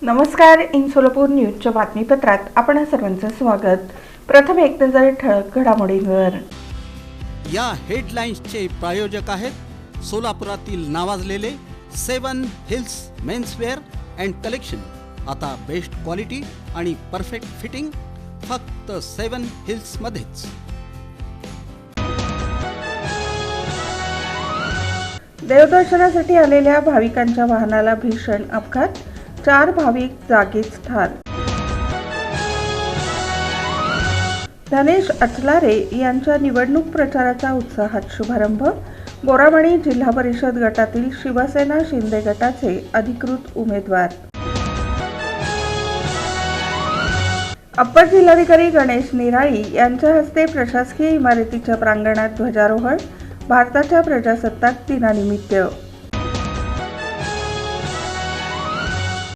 नमस्कार. इन सोलापूर न्यूजच्या बातमीपत्रात आपण सर्वांचं स्वागत. प्रथम एक नजर ठळक घडामोडींवर. या हेडलाईन्सचे प्रायोजक आहेत सोलापुरातील नावाजलेले 7 हिल्स मेन्सवेअर अँड कलेक्शन. आता बेस्ट क्वालिटी आणि परफेक्ट फिटिंग फक्त 7 हिल्स मध्येच. देवदर्शनासाठी आलेल्या भाविकांच्या वाहनाला भीषण अपघात, 4 भाविक जागीच ठार. धनेश अचलारे यांच्या निवडणूक प्रचाराचा उत्साहात शुभारंभ. बोरामणी जिल्हा परिषद गटातील शिवसेना शिंदे गटाचे अधिकृत उमेदवार. अप्पर जिल्हाधिकारी गणेश निराळी यांच्या हस्ते प्रशासकीय इमारतीच्या प्रांगणात ध्वजारोहण. भारताच्या प्रजासत्ताक दिनानिमित्त